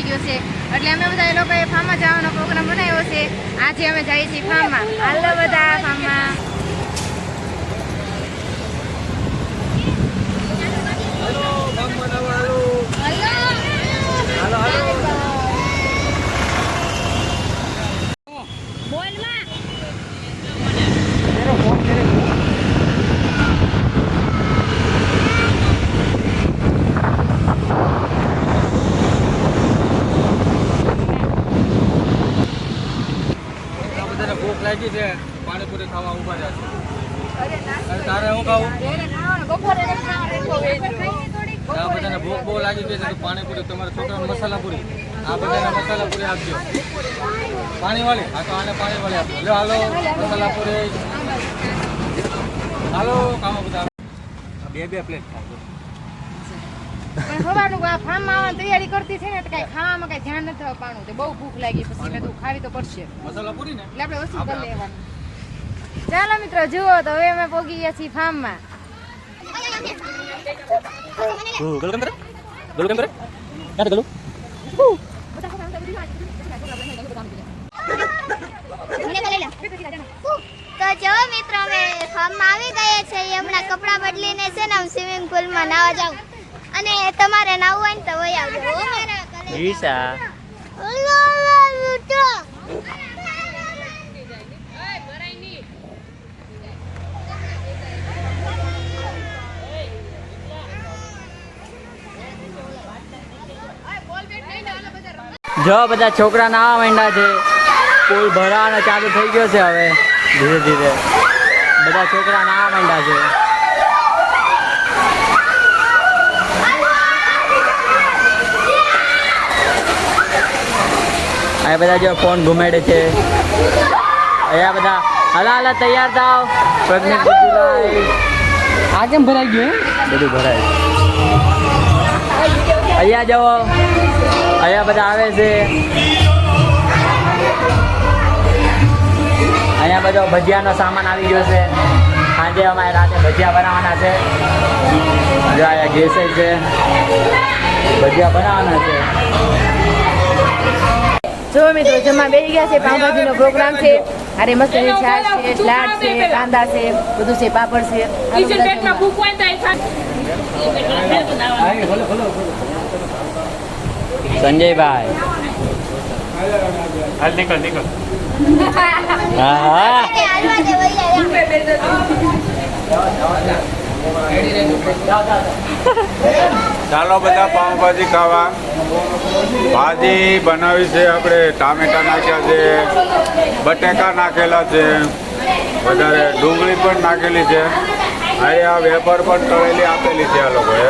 ગયો છે એટલે અમે બધા એ લોકોએ ફાર્મમાં જવાનો પ્રોગ્રામ બનાવ્યો છે. આજે અમે જઈએ છીએ ફાર્મમાં. હાલો બધા ફાર્મમાં. ભૂખ લાગી છે, પાણીપુરી ખાવા ઉભા છે. તારે હું ખાવું? આ બધાને ભૂખ બહુ લાગી ગઈ છે. પાણીપુરી તમારા છોકરાને મસાલાપુરી, આ બધાને મસાલાપુરી આપજો. પાણીવાળી? હા તો આને પાણીવાળી આપજો. લો હાલો મસાલાપુરી. હાલો ખાવા બધા બે પ્લેટ ખાજો. પણ સવારનું આ ફાર્મમાં આવવાની તૈયારી કરતી છે ને તો કઈ ખાવામાં કઈ ધ્યાન નથી આવવાનું. બહુ ભૂખ લાગી પછી મેં તું ખાવી તો પડશે મસાલાપુરી ને એટલે આપણે ઓછી કરી લેવાનું. ચાલો મિત્રો જુઓ તો હવે અમે પહોંચી ગયા છીએ ફાર્મમાં. તો જો મિત્રો અમે ફાર્મમાં આવી ગયા છે. હમણાં કપડાં બદલીને છે ને સ્વિમિંગ પુલમાં નાવા જાવ અને તમારે નાવું હોય ને તો વહી આવજો. ઈશા જો બધા છોકરા નાવા માંડ્યા છે. પુલ ભરાવાનો ચાલુ થઈ ગયો છે. હવે ધીરે ધીરે બધા છોકરા નાવા માંડ્યા છે. આ બધા જો ફોન ઘુમાડે છે. અહીંયા બધા હાલા તૈયાર થાવ. પ્રજ્ઞેશ આ કેમ ભરાઈ ગયું? બધું ભરાય. અહીંયા જવો. અહીંયા બધા આવે છે. અહીંયા બધો ભજીયાનો સામાન આવી ગયો છે. સાંજે અમારે રાતે ભજીયા બનાવવાના છે. જો અહીંયા ગેસ છે. ભજીયા બનાવવાના છે. જો મિત્રો જમવા બેસી ગયા છે. પાઉંભાજીનો પ્રોગ્રામ છે. અરે મસ્ત છાશ છે, સલાડ છે, કાંદા છે, બધું છે, પાપડ છે. સંજયભાઈ હાલ નીકળ. હા ચાલો બધા પાઉંભાજી ખાવા. ભાજી બનાવી છે આપણે. ટામેટા નાખ્યા છે, બટેકા નાખેલા છે, વધારે ડુંગળી પણ નાખેલી છે. અહીંયા વેફર પણ તળેલી આપેલી છે આ લોકોએ.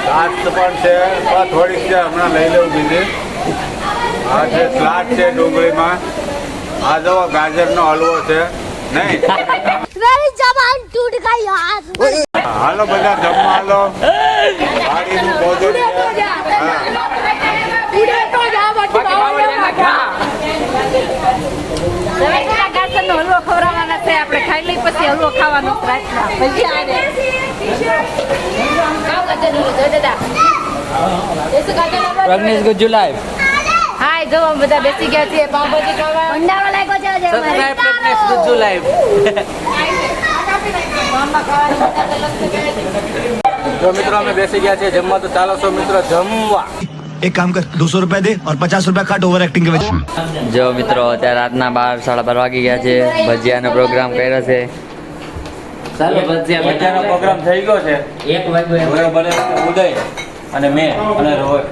છાશ પણ છે, પણ થોડીક છે, હમણાં લઈ લેવું બીજી. આ છે સલાડ છે ડુંગળીમાં. આ જુઓ ગાજરનો હલવો છે. નહીં હાલો બધા જમવા હાલો. ગાડીનું ભોજન છે. ગાજરનો હલવો ખવડાવવાના છે. આપણે ખાઈ લઈ પછી હલવો ખાવાનો પ્રજ્ઞેશ ગુજ્જુ લાઈવ. હાય જો બધા બેસી ગયા છે પાઉંભાજી ખાવા. ભંડારો લાગ્યો છે આજે અમારે. Subscribe Pragnesh Gujju live. જો મિત્રો અમે બેસી ગયા છીએ જમવા. તો ચાલો છો મિત્રો જમવા. एक काम कर 200 रुपए दे और 50 रुपए काट ओवर एक्टिंग के वजह જો મિત્રો અત્યારે રાતના 12-12:30 વાગી ગયા છે. ભજીયાનો પ્રોગ્રામ કર્યો છે. ભજીયાનો પ્રોગ્રામ થઈ ગયો છે. 1 વાગ્યે હવે બને ઉદય અને મેં અને રોહિત.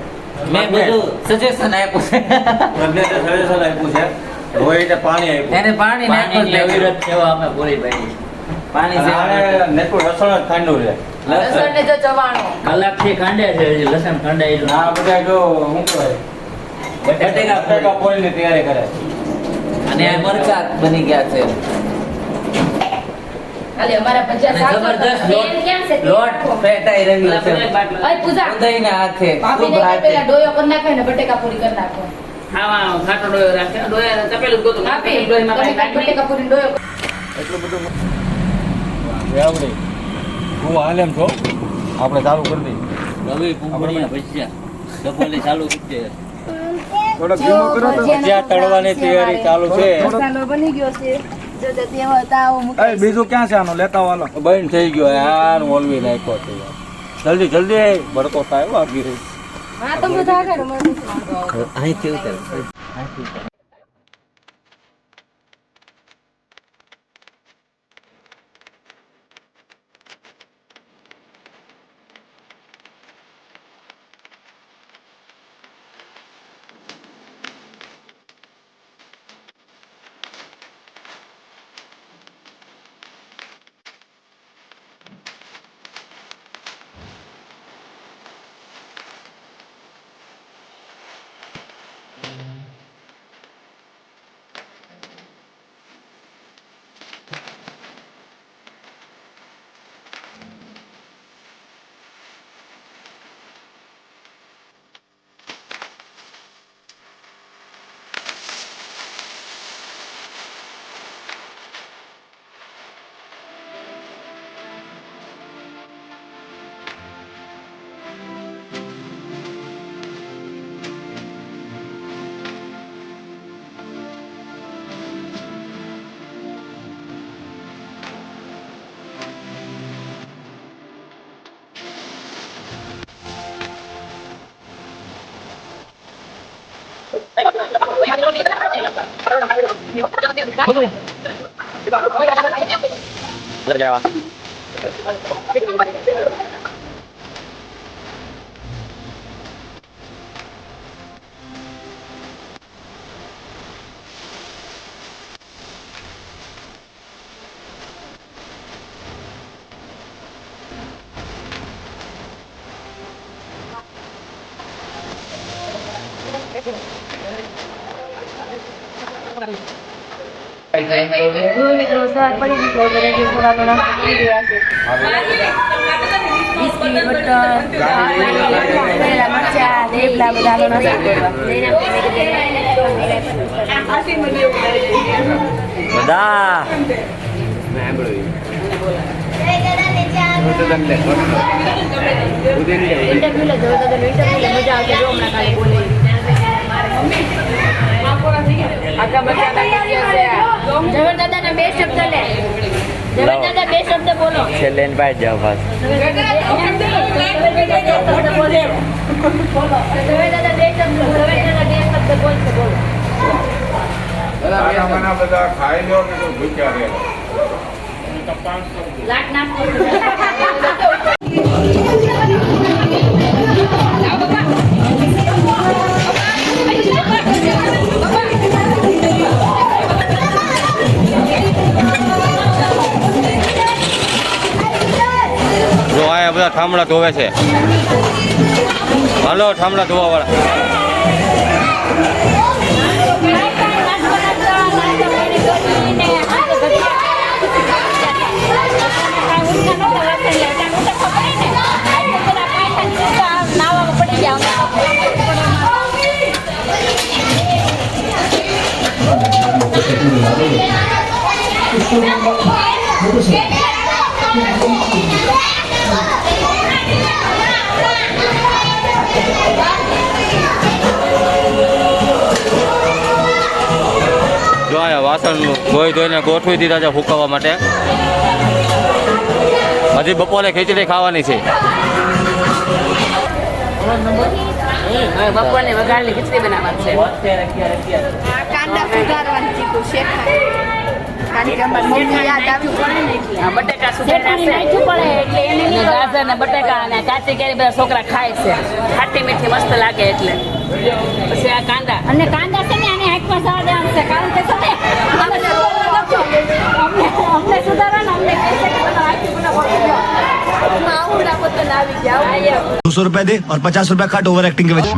મેં બધું સજેશન આપ્યું છે. પ્રજ્ઞેશે સજેશન આપ્યું છે. રોહિતે પાણી આપ્યું. એને પાણી નાખ્યું એટલે વિરોધ થયો. અમે પૂરી પાડી પાણી છે. નેટું લસણ જ ખાંડું છે. લસણ ને જો ચવાણું કલાકથી ખાંડે છે. લસણ ખાંડાયેલું. આ બધા જો શું કહેવાય બટેકા પોળીની તૈયારી કરે. અને આ મરચાં બની ગયા છે. ખાલી અમારા ભજીયા જબરદસ્ત બેન કેમ છે? લોટ પેટાઈ રહ્યું છે. ઓય પૂજા ઉદયના હાથે ભાભીને ખૂબ કે હાથે. પેલા ડોયો કરી નાખે ને બટેકા પૂરી કરી નાખો. ખાવા ખાટો ડોયો રાખે. ડોયા તપેલું ગોતું. આપે ડોયમાં બટેકા પૂરી ડોયો. એટલું બધું આવડે. હું હાલ એમ છો આપણે ચાલુ કરી દઈએ. રવિ કુંભળિયા ભજીયા ડબોલી ચાલુ કરી દે. થોડો ધીમો કરો તો ભજીયા તળવાની તૈયારી ચાલુ છે. મસાલો બની ગયો છે જો તે તેમાં તાવ મૂકી બીજું ક્યાં છે આનો લેતા વાલો બંધ થઈ ગયો યાર, ઓલવી નાખ્યો છે યાર. જલ્દી જલ્દી ભડકો થાય વાગી રહી. હા તો બધા આગળ મને નથી વાંધો આવતો. અહીંથી ઉતર. બધા દાદા બે શબ્દ લે દાદા બે શબ્દ બોલો છેલ્લે ને પાઈ જાવ બસ. બધા ખાઈ લો ને તો ભૂખ્યા રહે. જો આ બધા ઠામડા ધોવે છે. હાલો ઠામડા ધોવા વાળા. જો આ વાસણ ધોઈ ધોઈને ગોઠવી દીધા છે ફૂંકવા માટે. હજી બપોરે ખીચડી ખાવાની છે. બપોરની વઘારેલી ખીચડી બનાવવાની છે. કાંદા સુધારવાની ચીકુ શેખાય કારણ કે અમારી મમ્મી યાદ આવી બટેકા સુધારણા ગાજર ને બટેકા અને કાચી કેરી બધા છોકરા ખાય છે. ખાટી મીઠી મસ્ત લાગે એટલે પછી આ કાંદા અને કાંદા છે ને આને હાથમાં જવા દેવાનું છે કારણ કે છે ને અમને સુધારો ને અમને કહે છે કે બધા હાથથી બનાવો આવડા પોતાને આવી ગયા 200 रुपए दे और 50 रुपए काट ओवर एक्टिंग के वजह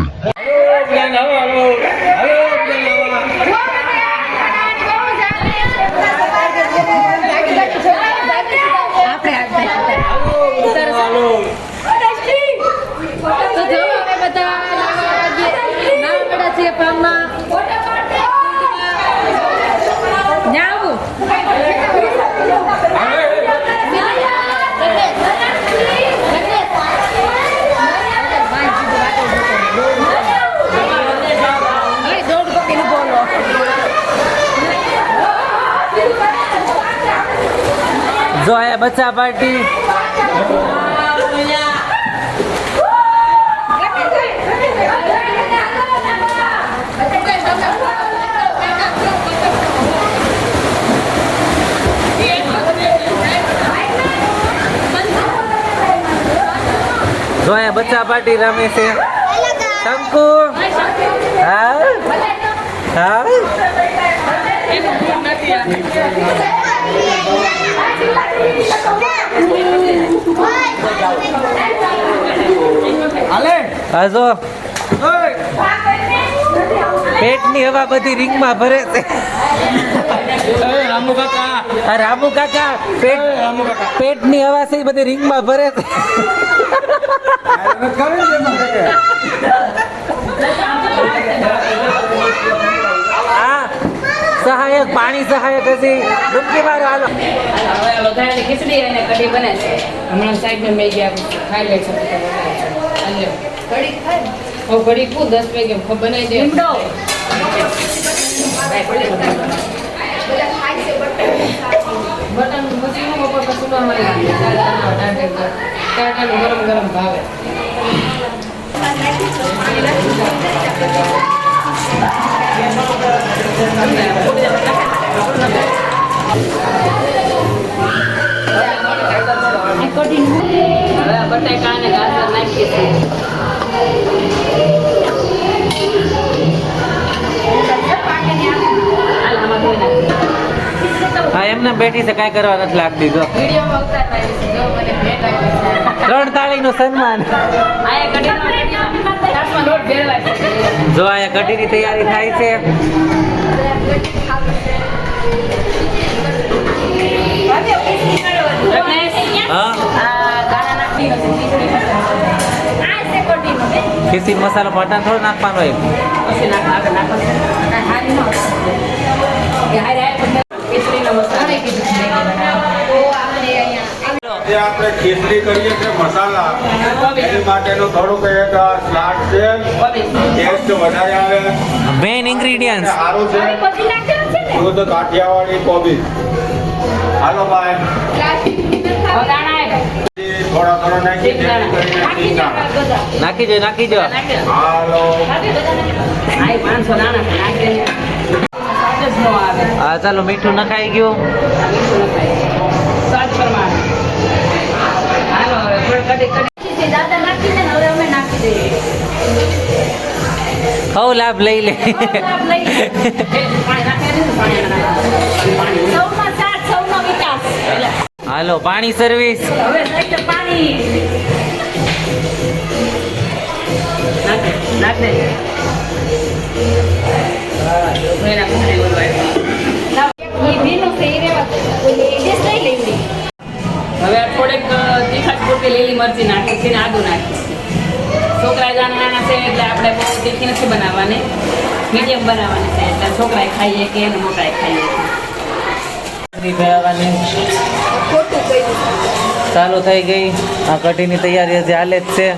Yeah. જો આયા બચ્ચા પાર્ટી. જો આયા બચ્ચા પાર્ટી રમે છે. શંકુ હા હા હા જો પેટની હવા બધી રિંગમાં ભરે છે. રામુ કાકા આ રામુ કાકા પેટની હવા છે એ બધી રિંગમાં ભરે છે. આ સહાયક પાણી સહાયક હશે ડૂબકી મારો હાલો. હવે વઘારેલી ખીચડી અને કઢી બને છે. હમણાં સાઈડમાં મેં ગયા ખાઈ લે છે. કઢી ખાય ઓ કઢી કુ 10 વાગે બનાવી દે. લીમડો બટન મશીનો ઉપર કશું ન મળે. ટાટાનું ગરમ ગરમ ભાવે. બટાકા અને ગાજર નાખીએ છીએ. હા એમને બેઠી છે કાંઈ કરવા નથી લાગતી. જો વિડીયોમાં ઉતારવા આવી છે. જો મને ભેટ આપી છે. 3 તાળીનું સન્માન. આયા કઢીનો લોટ ભેળવાય છે. જો અહીંયા કઢીની તૈયારી થાય છે. હા ખીચડી મસાલો બટાણ થોડો નાખવાનો હોય. જે આપણે ખીચડી કરીએ છીએ મસાલા એની માટેનું થોડુંક એક સ્લાડ છે. ટેસ્ટ વધારે આવે. મેઇન ઇન્ગ્રેડિયન્ટ સારું છે. શુદ્ધ કાઠિયાવાડી કોબી. હાલો ભાઈ થોડા થોડા નાખી નાખી જો. હાલો હા ચાલો મીઠું નખાઈ ગયું. હવ લાભ લઈ લે. હાલો પાણી સર્વિસ. હવે થોડીક તીખાશ પૂરતી લીલી મરચી નાખી છે ને આદુ નાખી છે. છોકરા નાના છે એટલે આપણે બહુ તીખી નથી બનાવવાની, મીડિયમ બનાવવાની છે એટલે છોકરાએ ખાઈએ કે એને મોટાએ ખાઈએ. ચાલુ થઈ ગઈ. આ કઢીની તૈયારી હજી હાલે જ છે.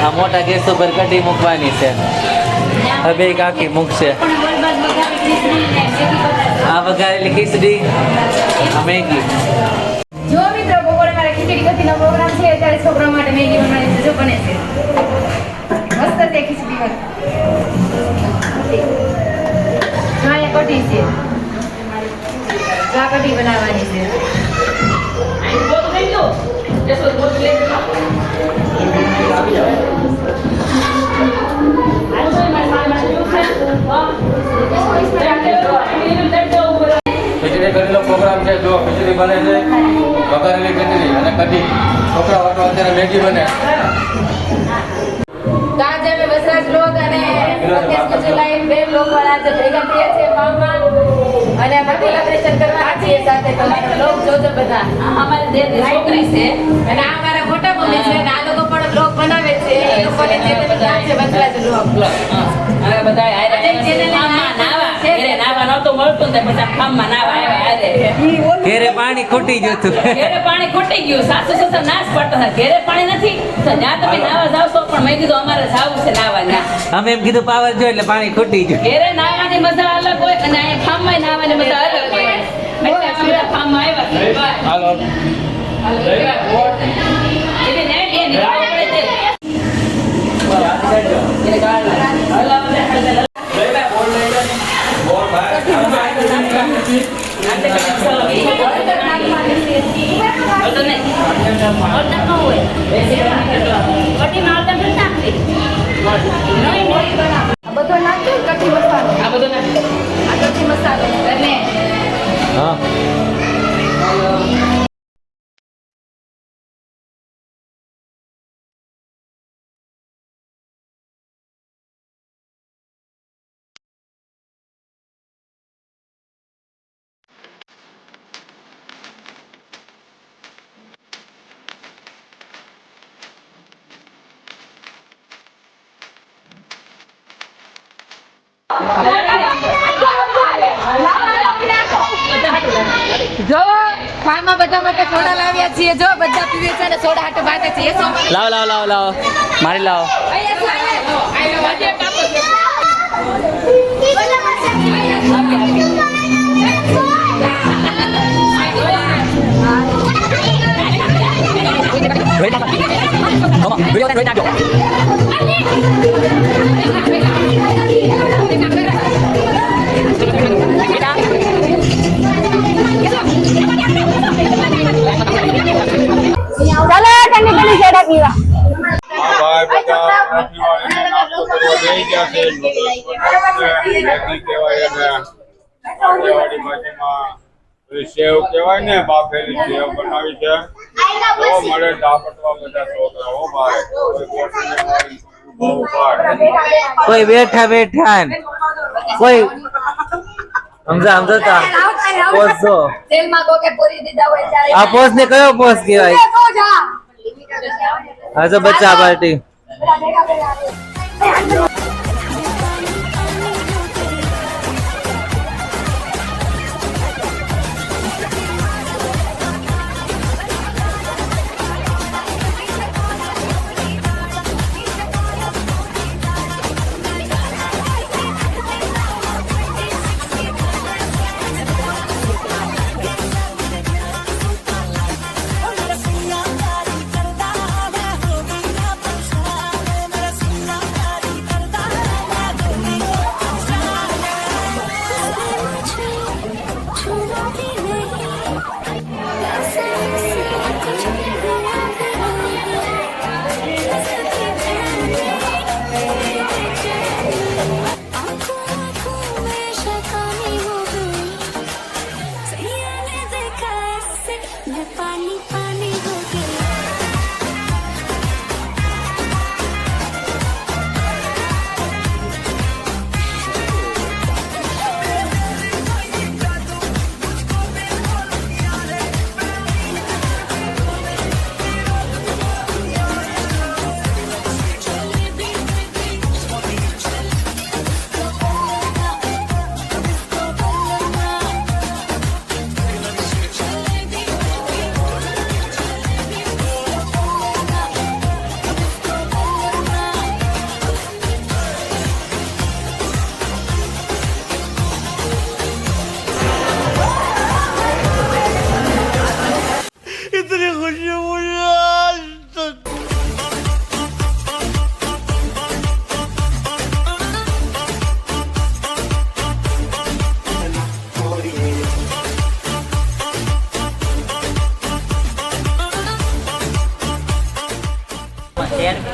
આ મોટા ગેસ ઉપર કઢી મૂકવાની છે. હવે કાકી મૂકશે. આ વઘારેલી ખીચડી, આ મેગી. જો મિત્રો બપોરે મારે ખીચડી કઢીનો પ્રોગ્રામ છે ત્યારે છોકરા માટે મેગી બનાવી છે. જો બને છે મસ્ત છે ખીચડી. જો અહીંયા કઢી છે. જો આ કઢી બનાવવાની છે. ખીચડી કઢીનો પ્રોગ્રામ છે. જો ખીચડી બને છે, વઘારેલી ખીચડી અને કઢી. છોકરા વાટો અત્યારે મેગી બને. તો આજે અમે વસરાજ લોક અને લાઈવ બે લોક વાળા આજે ભેગા થયા છે ગામમાં અને અમે કોલેબ્રેશન કરવા છીએ સાથે તમારા લોક જોજો બધા. અમારી દેરની છોકરી છે અને આ મારા મોટા મમ્મી છે અને આ લોકો પણ બ્લોગ બનાવે છે. એ લોકોની ચેનલ નામ છે વસરાજ બ્લોગ. હવે બધા નાવા નહોતું મળતું ને પછી ફાર્મમાં નાવા આવ્યા. ઘેરે પાણી ખૂટી ગયું હતું. ઘેરે પાણી ખૂટી ગયું. સાસુ સસરા નાશ પડતા હતા. ઘેરે પાણી નથી તો જ્યાં તમે નાવા જાવશો પણ મેં કીધું અમારે જાવું છે નાવા ના. અમે એમ કીધું પાવર જો એટલે પાણી ખૂટી ગયું. ઘેરે નાવાની મજા અલગ હોય અને અહીંયા ફાર્મમાં નાવાની મજા અલગ હોય. એટલે અમે બધા ફાર્મમાં આવ્યા છે. હાલો એટલે ને બે નીકળવું પડે તે. હળદર નહીં. હળદર ન હોય. કઢીમાં હળદર નથી નાખતી. આ બધો નાખ્યો ને કઢી મસાલો. આ બધું નાખી. આ કઢી મસાલો અને હા જો ફાર્મમાં બધા માટે સોડા લાવ્યા છીએ. જો બધા પીવે છે અને સોડા હાટે ભાગે છે. એ સોડા લાવો લાવો લાવો લાવો મારી લાવો વિડીયો જોઈ નાખજો ચાલો તને પેલી સોડા પીવા. આ ભાઈ બધા રસવાળીને નાસ્તો કરવા બેસી ગયા છે. મેથી કહેવાય એને. કાઠિયાવાડી ભાષામાં પેલી સેવ કહેવાય ને, બાફેલી સેવ બનાવી છે. જો મળે ડાપટવા બધા છોકરાઓ ભાઈ. કોઈ ગોઠવીને વાળી ઊભા ઊભા. કોઈ બેઠા બેઠા કોઈ સમજા સમજતા પોસ જો તેલમાં કોકે પૂરી દીધા હોય ત્યારે આ પોસ ને કયો પોસ કહેવાય તો જા. આ તો બચ્ચા પાર્ટી पानी पानी हो गया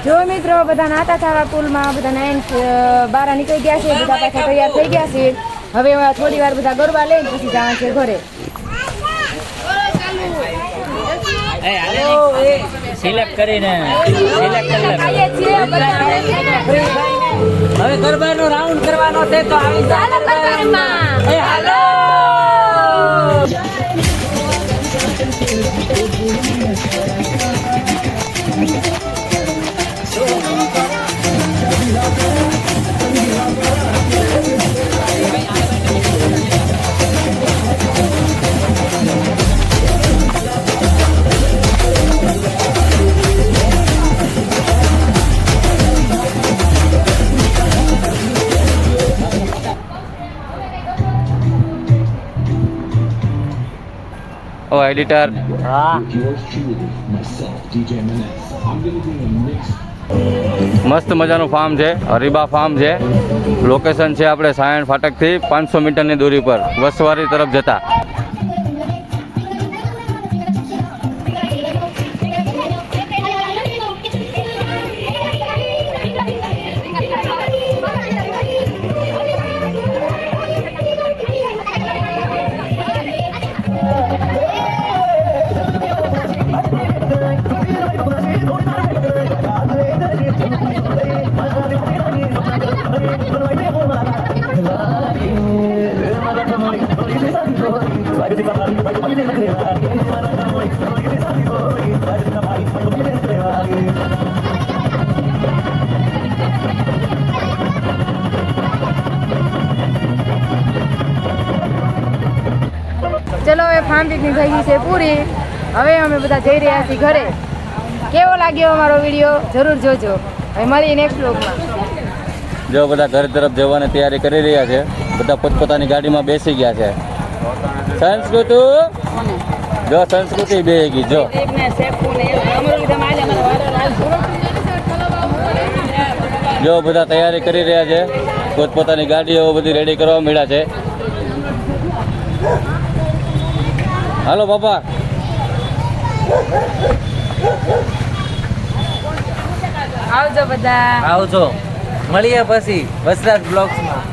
જો મિત્રો બધા નાતા સારા પુલમાં બધા નાઈન બહાર નીકળી ગયા છે. બધા પાછા તૈયાર થઈ ગયા છે. હવે થોડી વાર બધા ગરબા લઈને પછી જવાનું છે ઘરે. સિલેક્ટ કરીને ખાઈએ છીએ બધા. હવે ગરબાનો રાઉન્ડ કરવાનો છે તો આવી ચાલો ગરબામાં. એ હાલો એડિટર. હા મસ્ત મજાનું ફાર્મ છે, હરીબા ફાર્મ છે. લોકેશન છે આપણે સાયણ ફાટકથી 500 મીટરની દૂરી પર વસવારી તરફ જતા. ચલો હવે ફાર્મ પિકનિક થઈ ગઈ છે પૂરી. હવે અમે બધા જઈ રહ્યા છીએ ઘરે. કેવો લાગ્યો અમારો વિડીયો જરૂર જોજો. હવે મળીએ નેક્સ્ટ વ્લોગમાં. જો બધા ઘર તરફ જવાની તૈયારી કરી રહ્યા છે. બધા પોતપોતાની ગાડીમાં બેસી ગયા છે. સંસ્કૃતિ જો સંસ્કૃતિ બેસી ગઈ જો. જો બધા તૈયારી કરી રહ્યા છે. પોતપોતાની ગાડીઓ બધી રેડી કરવા મળ્યા છે. હાલો બાપા. આવજો બધા. આવજો મળીએ પછી વસરાજ બ્લોગ્સમાં.